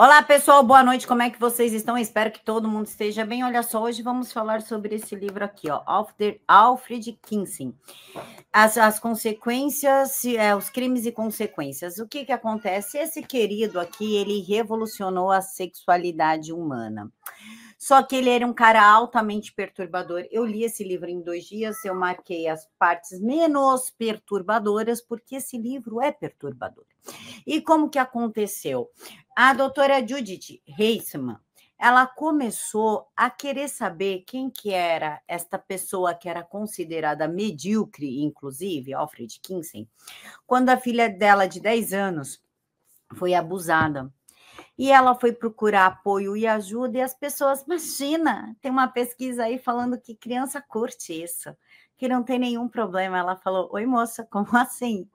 Olá, pessoal, boa noite, como é que vocês estão? Espero que todo mundo esteja bem. Olha só, hoje vamos falar sobre esse livro aqui, ó, Alfred Kinsey. As consequências, os crimes e consequências. O que acontece? Esse querido aqui, ele revolucionou a sexualidade humana. Só que ele era um cara altamente perturbador. Eu li esse livro em 2 dias, eu marquei as partes menos perturbadoras, porque esse livro é perturbador. E como que aconteceu? A doutora Judith Heisman, ela começou a querer saber quem que era esta pessoa que era considerada medíocre, inclusive, Alfred Kinsey, quando a filha dela de 10 anos foi abusada. E ela foi procurar apoio e ajuda, e as pessoas, imagina, tem uma pesquisa aí falando que criança curte isso, que não tem nenhum problema. Ela falou, oi moça, como assim?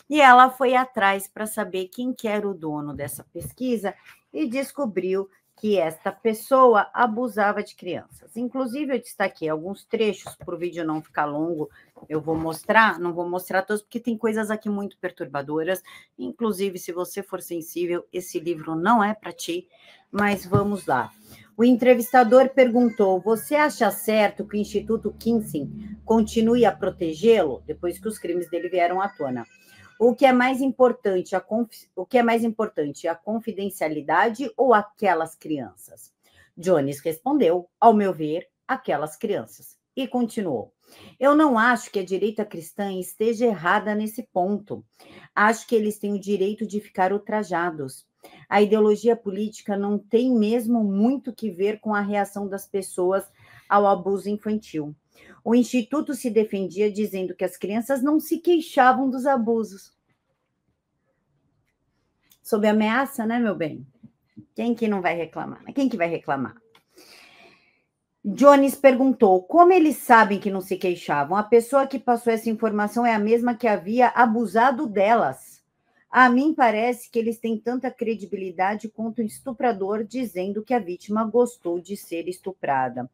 E ela foi atrás para saber quem que era o dono dessa pesquisa e descobriu que esta pessoa abusava de crianças. Inclusive, eu destaquei alguns trechos para o vídeo não ficar longo. Eu vou mostrar, não vou mostrar todos, porque tem coisas aqui muito perturbadoras. Inclusive, se você for sensível, esse livro não é para ti, mas vamos lá. O entrevistador perguntou, você acha certo que o Instituto Kinsey continue a protegê-lo, depois que os crimes dele vieram à tona? O que é mais importante, a confidencialidade ou aquelas crianças? Jones respondeu, ao meu ver, aquelas crianças. E continuou. Eu não acho que a direita cristã esteja errada nesse ponto. Acho que eles têm o direito de ficar ultrajados. A ideologia política não tem mesmo muito que ver com a reação das pessoas ao abuso infantil. O Instituto se defendia dizendo que as crianças não se queixavam dos abusos. Sob ameaça, né, meu bem? Quem que não vai reclamar? Quem que vai reclamar? Jones perguntou, como eles sabem que não se queixavam? A pessoa que passou essa informação é a mesma que havia abusado delas. A mim parece que eles têm tanta credibilidade quanto o estuprador dizendo que a vítima gostou de ser estuprada.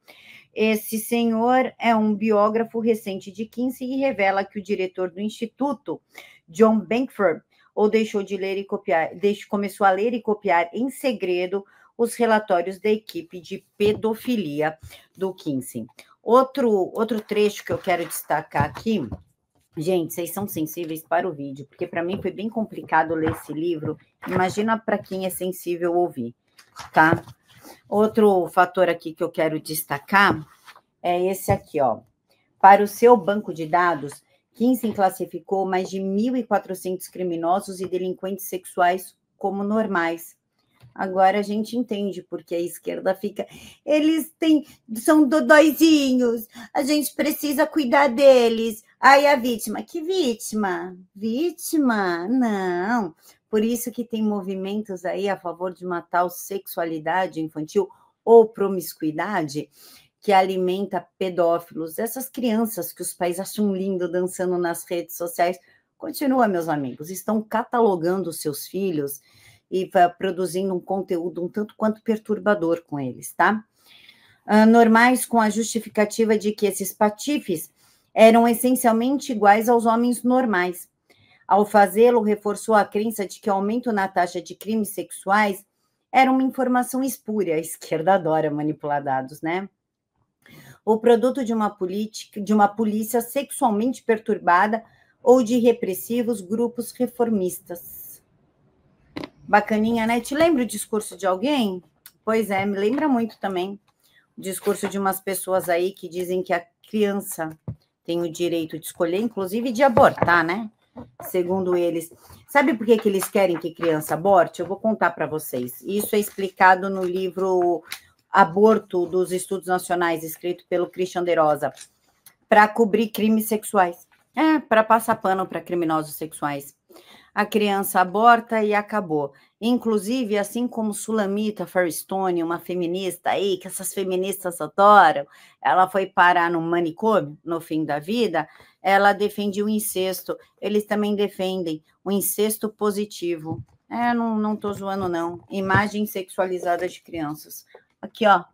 Esse senhor é um biógrafo recente de Kinsey e revela que o diretor do Instituto, John Bankford, deixou de ler e copiar, começou a ler e copiar em segredo os relatórios da equipe de pedofilia do Kinsey. Outro trecho que eu quero destacar aqui, gente, vocês são sensíveis para o vídeo, porque para mim foi bem complicado ler esse livro, imagina para quem é sensível ouvir, tá? Outro fator aqui que eu quero destacar é esse aqui, ó. Para o seu banco de dados, Kinsey classificou mais de 1.400 criminosos e delinquentes sexuais como normais. Agora a gente entende porque a esquerda fica... Eles são dodóizinhos, a gente precisa cuidar deles. Aí a vítima, que vítima? Vítima? Não. Por isso que tem movimentos aí a favor de uma tal sexualidade infantil ou promiscuidade que alimenta pedófilos, essas crianças que os pais acham lindo dançando nas redes sociais. Continua, meus amigos, estão catalogando os seus filhos e produzindo um conteúdo um tanto quanto perturbador com eles, tá? Normais com a justificativa de que esses patifes eram essencialmente iguais aos homens normais. Ao fazê-lo, reforçou a crença de que o aumento na taxa de crimes sexuais era uma informação espúria. A esquerda adora manipular dados, né? O produto de uma polícia sexualmente perturbada ou de repressivos grupos reformistas. Bacaninha, né? Te lembra o discurso de alguém? Pois é, me lembra muito também o discurso de umas pessoas aí que dizem que a criança tem o direito de escolher, inclusive de abortar, né? Segundo eles. Sabe por que eles querem que criança aborte? Eu vou contar para vocês. Isso é explicado no livro Aborto dos Estudos Nacionais, escrito pelo Christian de Rosa, para cobrir crimes sexuais. Para passar pano para criminosos sexuais. A criança aborta e acabou. Inclusive, assim como Sulamita Firestone, uma feminista aí, que essas feministas adoram, ela foi parar no manicômio no fim da vida, ela defendia o incesto. Eles também defendem o incesto positivo. Não tô zoando, não. Imagem sexualizada de crianças. Aqui, ó.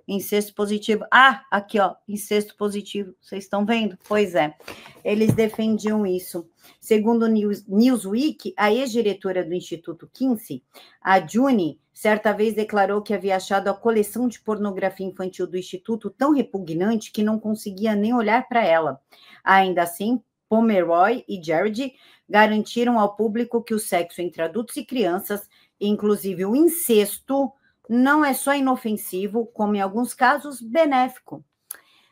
Incesto positivo. Ah, aqui, ó, incesto positivo. Vocês estão vendo? Pois é, eles defendiam isso. Segundo o Newsweek, a ex-diretora do Instituto Kinsey, a Juni, certa vez declarou que havia achado a coleção de pornografia infantil do Instituto tão repugnante que não conseguia nem olhar para ela. Ainda assim, Pomeroy e Jared garantiram ao público que o sexo entre adultos e crianças, inclusive o incesto, não é só inofensivo, como em alguns casos, benéfico.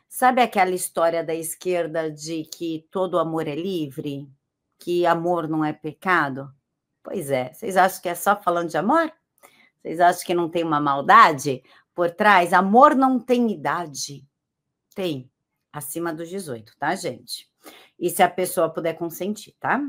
Sabe aquela história da esquerda de que todo amor é livre? Que amor não é pecado? Pois é, vocês acham que é só falando de amor? Vocês acham que não tem uma maldade por trás? Amor não tem idade. Tem, acima dos 18, tá, gente? E se a pessoa puder consentir, tá?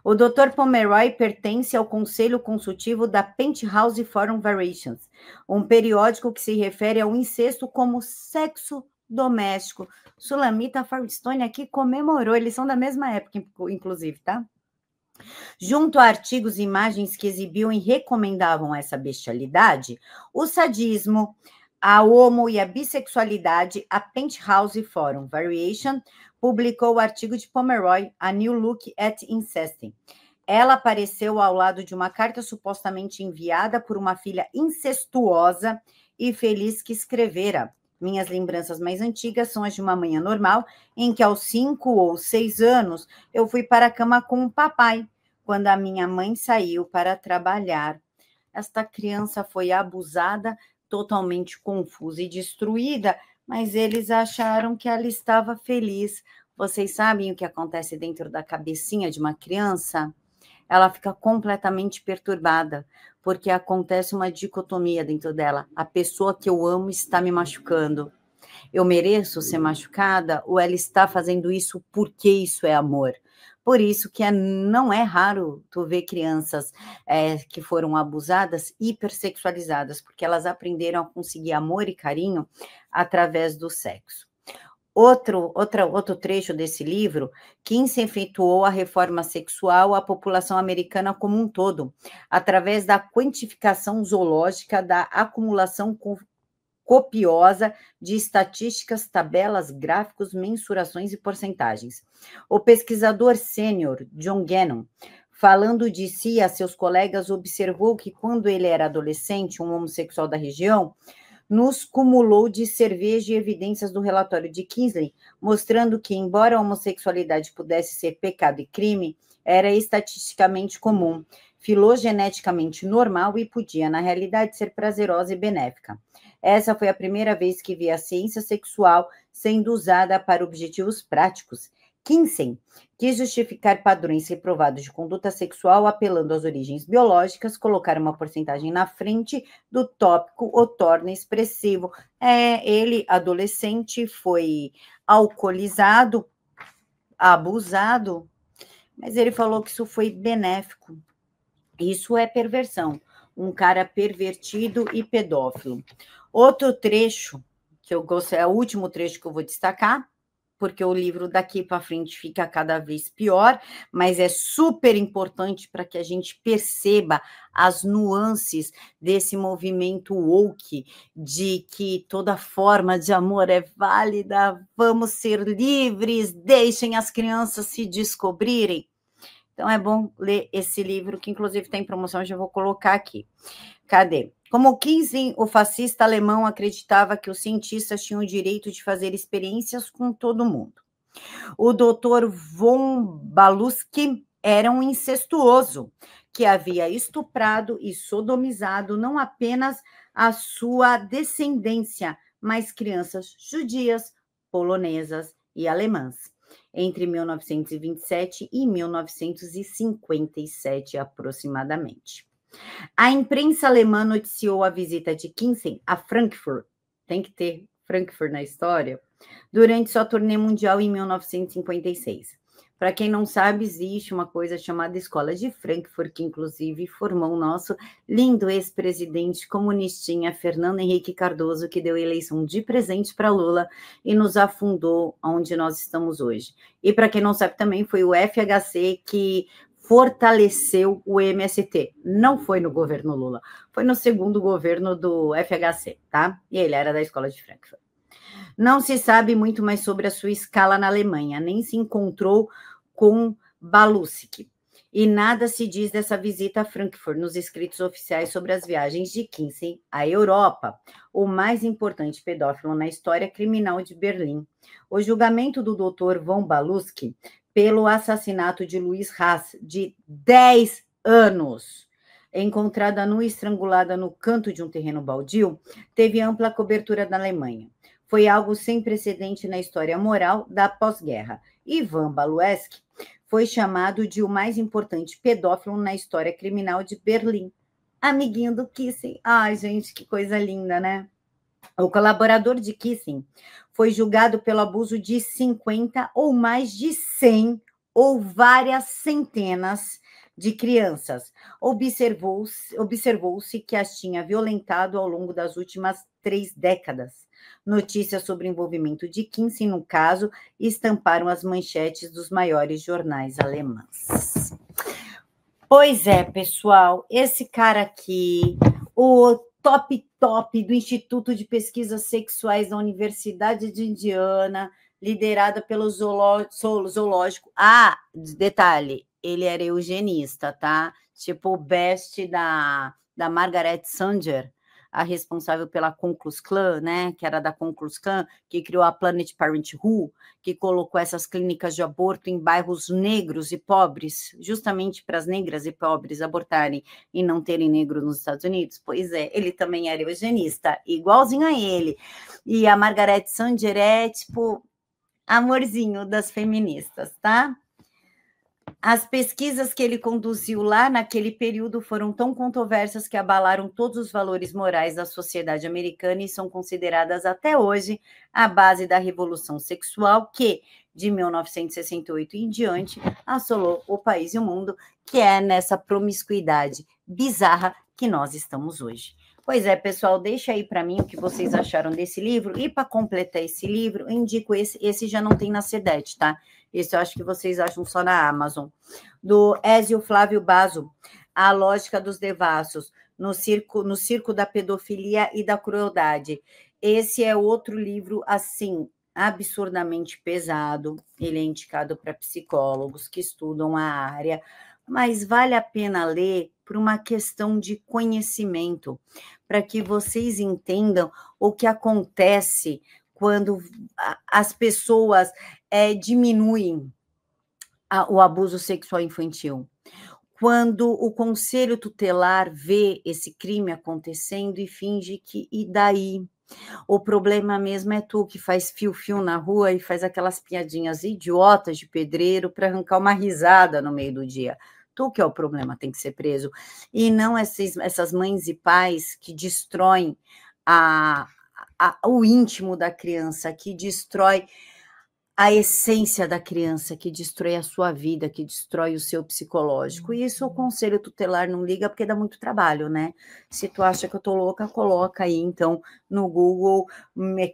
O Dr. Pomeroy pertence ao Conselho Consultivo da Penthouse Forum Variations, um periódico que se refere ao incesto como sexo doméstico. Sulamita Firestone aqui comemorou, eles são da mesma época, inclusive, tá? Junto a artigos e imagens que exibiam e recomendavam essa bestialidade, o sadismo, a homo e a bissexualidade, a Penthouse Forum Variation publicou o artigo de Pomeroy, A New Look at Incesting. Ela apareceu ao lado de uma carta supostamente enviada por uma filha incestuosa e feliz que escrevera: minhas lembranças mais antigas são as de uma manhã normal, em que aos 5 ou 6 anos eu fui para a cama com o papai, quando a minha mãe saiu para trabalhar. Esta criança foi abusada, totalmente confusa e destruída, mas eles acharam que ela estava feliz. Vocês sabem o que acontece dentro da cabecinha de uma criança? Ela fica completamente perturbada, porque acontece uma dicotomia dentro dela. A pessoa que eu amo está me machucando. Eu mereço ser machucada ou ela está fazendo isso porque isso é amor? Por isso que não é raro tu ver crianças que foram abusadas, hipersexualizadas, porque elas aprenderam a conseguir amor e carinho através do sexo. Outro trecho desse livro, Kinsey efetuou a reforma sexual à população americana como um todo, através da quantificação zoológica da acumulação copiosa de estatísticas, tabelas, gráficos, mensurações e porcentagens. O pesquisador sênior John Gannon, falando de si a seus colegas, observou que quando ele era adolescente, um homossexual da região, nos cumulou de cerveja e evidências do relatório de Kinsey, mostrando que, embora a homossexualidade pudesse ser pecado e crime, era estatisticamente comum, filogeneticamente normal e podia, na realidade, ser prazerosa e benéfica. Essa foi a primeira vez que vi a ciência sexual sendo usada para objetivos práticos. Kinsey quis justificar padrões reprovados de conduta sexual apelando às origens biológicas, colocar uma porcentagem na frente do tópico o torna expressivo. Ele, adolescente, foi alcoolizado, abusado, mas ele falou que isso foi benéfico. Isso é perversão. Um cara pervertido e pedófilo. Outro trecho que eu gosto, é o último trecho que eu vou destacar, porque o livro daqui para frente fica cada vez pior, mas é super importante para que a gente perceba as nuances desse movimento woke, de que toda forma de amor é válida, vamos ser livres, deixem as crianças se descobrirem. Então, é bom ler esse livro, que inclusive tem promoção, já vou colocar aqui. Cadê? Como Kinsey, o fascista alemão acreditava que os cientistas tinham o direito de fazer experiências com todo mundo. O Dr. von Baluski era um incestuoso, que havia estuprado e sodomizado não apenas a sua descendência, mas crianças judias, polonesas e alemãs, entre 1927 e 1957, aproximadamente. A imprensa alemã noticiou a visita de Kinsey a Frankfurt, tem que ter Frankfurt na história, durante sua turnê mundial em 1956. Para quem não sabe, existe uma coisa chamada Escola de Frankfurt, que inclusive formou o nosso lindo ex-presidente comunistinha Fernando Henrique Cardoso, que deu a eleição de presente para Lula e nos afundou onde nós estamos hoje. E para quem não sabe também, foi o FHC que fortaleceu o MST. Não foi no governo Lula, foi no segundo governo do FHC, tá? E ele era da escola de Frankfurt. Não se sabe muito mais sobre a sua escala na Alemanha, nem se encontrou com Balusic. E nada se diz dessa visita a Frankfurt nos escritos oficiais sobre as viagens de Kinsey à Europa, o mais importante pedófilo na história criminal de Berlim. O julgamento do Dr. von Balusic pelo assassinato de Luiz Haas, de 10 anos, encontrada nua e estrangulada no canto de um terreno baldio, teve ampla cobertura na Alemanha. Foi algo sem precedente na história moral da pós-guerra. Ivan Baluesk foi chamado de o mais importante pedófilo na história criminal de Berlim. Amiguinho do Kissinger. Ai, gente, que coisa linda, né? O colaborador de Kissinger foi julgado pelo abuso de 50 ou mais de 100 ou várias centenas de crianças. Observou-se que as tinha violentado ao longo das últimas 3 décadas. Notícias sobre o envolvimento de Kinsey no caso estamparam as manchetes dos maiores jornais alemães. Pois é, pessoal, esse cara aqui, o top do Instituto de Pesquisas Sexuais da Universidade de Indiana, liderada pelo zoológico. Ah, detalhe, ele era eugenista, tá? Tipo o best da Margaret Sanger, a responsável pela Ku Klux Klan, né, que era da Ku Klux Klan, que criou a Planned Parenthood, que colocou essas clínicas de aborto em bairros negros e pobres, justamente para as negras e pobres abortarem e não terem negro nos Estados Unidos. Pois é, ele também era eugenista, igualzinho a ele. E a Margaret Sanger é, tipo, amorzinho das feministas, tá? As pesquisas que ele conduziu lá naquele período foram tão controversas que abalaram todos os valores morais da sociedade americana e são consideradas até hoje a base da revolução sexual que, de 1968 em diante, assolou o país e o mundo, que é nessa promiscuidade bizarra que nós estamos hoje. Pois é, pessoal, deixa aí para mim o que vocês acharam desse livro. E para completar esse livro, eu indico esse já não tem na CEDET, tá? Esse eu acho que vocês acham só na Amazon. Do Ézio Flávio Basso, A Lógica dos Devassos, no circo da pedofilia e da crueldade. Esse é outro livro, assim, absurdamente pesado. Ele é indicado para psicólogos que estudam a área, mas vale a pena ler por uma questão de conhecimento, para que vocês entendam o que acontece quando as pessoas diminuem o abuso sexual infantil. Quando o conselho tutelar vê esse crime acontecendo e finge que, e daí? O problema mesmo é tu que faz fio-fio na rua e faz aquelas piadinhas idiotas de pedreiro para arrancar uma risada no meio do dia. Tu que é o problema, tem que ser preso. E não essas mães e pais que destroem o íntimo da criança, que destrói a essência da criança, que destrói a sua vida, que destrói o seu psicológico. E isso o conselho tutelar não liga, porque dá muito trabalho, né? Se tu acha que eu tô louca, coloca aí, então, no Google,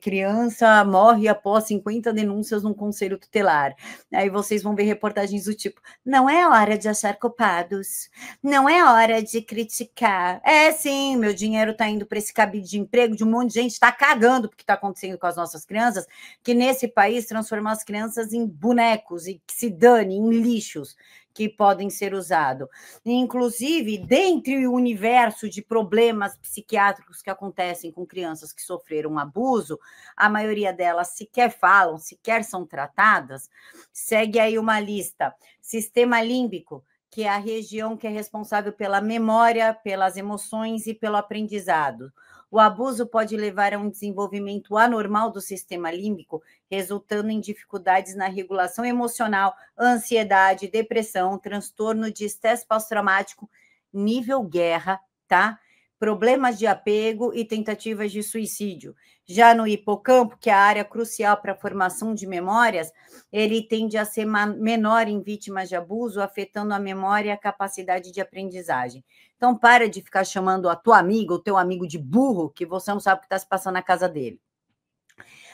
criança morre após 50 denúncias num conselho tutelar. Aí vocês vão ver reportagens do tipo, não é hora de achar culpados, não é hora de criticar. É sim, meu dinheiro tá indo para esse cabide de emprego de um monte de gente, tá cagando porque tá acontecendo com as nossas crianças, que nesse país transformar as crianças em bonecos e que se dane, em lixos que podem ser usados. Inclusive, dentre o universo de problemas psiquiátricos que acontecem com crianças que sofreram abuso, a maioria delas sequer falam, sequer são tratadas. Segue aí uma lista. Sistema límbico, que é a região que é responsável pela memória, pelas emoções e pelo aprendizado. O abuso pode levar a um desenvolvimento anormal do sistema límbico, resultando em dificuldades na regulação emocional, ansiedade, depressão, transtorno de estresse pós-traumático, nível guerra, tá? Problemas de apego e tentativas de suicídio. Já no hipocampo, que é a área crucial para a formação de memórias, ele tende a ser menor em vítimas de abuso, afetando a memória e a capacidade de aprendizagem. Então, para de ficar chamando a tua amiga, o teu amigo de burro, que você não sabe o que está se passando na casa dele.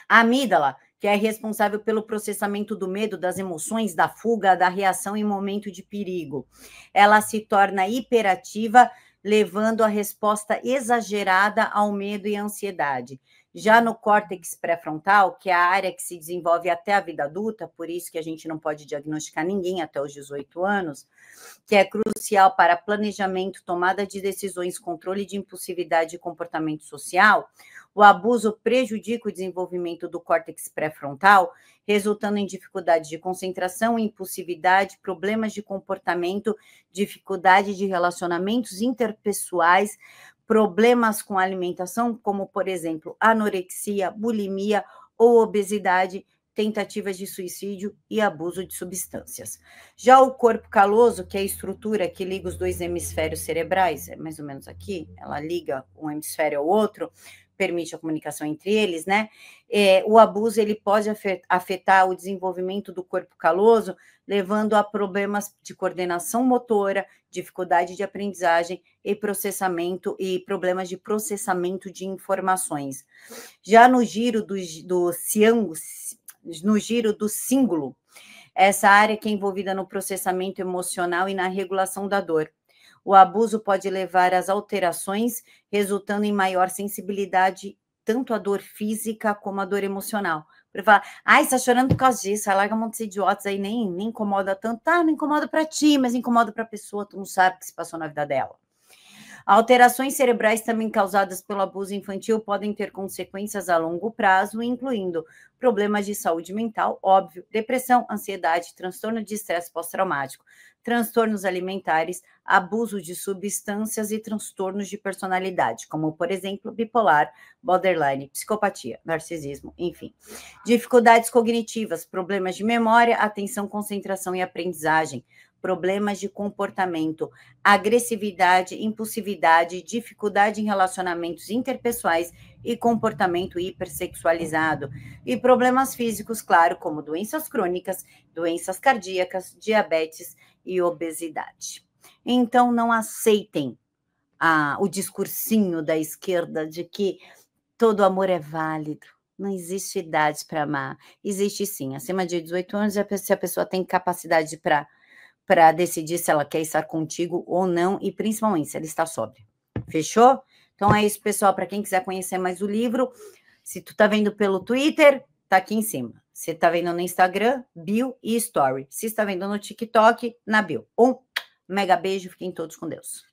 A amígdala, que é responsável pelo processamento do medo, das emoções, da fuga, da reação em momento de perigo. Ela se torna hiperativa, levando a resposta exagerada ao medo e à ansiedade. Já no córtex pré-frontal, que é a área que se desenvolve até a vida adulta, por isso que a gente não pode diagnosticar ninguém até os 18 anos, que é crucial para planejamento, tomada de decisões, controle de impulsividade e comportamento social, o abuso prejudica o desenvolvimento do córtex pré-frontal, resultando em dificuldade de concentração, impulsividade, problemas de comportamento, dificuldade de relacionamentos interpessoais, problemas com alimentação, como, por exemplo, anorexia, bulimia ou obesidade, tentativas de suicídio e abuso de substâncias. Já o corpo caloso, que é a estrutura que liga os dois hemisférios cerebrais, é mais ou menos aqui, ela liga um hemisfério ao outro, permite a comunicação entre eles, né? O abuso, ele pode afetar o desenvolvimento do corpo caloso, levando a problemas de coordenação motora, dificuldade de aprendizagem e processamento, e problemas de processamento de informações. Já no giro no giro do cíngulo, essa área que é envolvida no processamento emocional e na regulação da dor. O abuso pode levar às alterações, resultando em maior sensibilidade, tanto à dor física como à dor emocional. Para falar, ai, você está chorando por causa disso, larga um monte de idiotas aí, nem incomoda tanto. Tá, não incomoda para ti, mas incomoda para a pessoa, tu não sabe o que se passou na vida dela. Alterações cerebrais também causadas pelo abuso infantil podem ter consequências a longo prazo, incluindo problemas de saúde mental, óbvio, depressão, ansiedade, transtorno de estresse pós-traumático, transtornos alimentares, abuso de substâncias e transtornos de personalidade, como, por exemplo, bipolar, borderline, psicopatia, narcisismo, enfim. Dificuldades cognitivas, problemas de memória, atenção, concentração e aprendizagem, problemas de comportamento, agressividade, impulsividade, dificuldade em relacionamentos interpessoais e comportamento hipersexualizado. E problemas físicos, claro, como doenças crônicas, doenças cardíacas, diabetes e obesidade. Então, não aceitem o discursinho da esquerda de que todo amor é válido. Não existe idade para amar. Existe sim, acima de 18 anos, se a pessoa tem capacidade para decidir se ela quer estar contigo ou não, e principalmente se ela está sóbria. Fechou? Então é isso, pessoal. Para quem quiser conhecer mais o livro, se tu tá vendo pelo Twitter, tá aqui em cima. Se tá vendo no Instagram, bio e story. Se está vendo no TikTok, na bio. Um mega beijo, fiquem todos com Deus.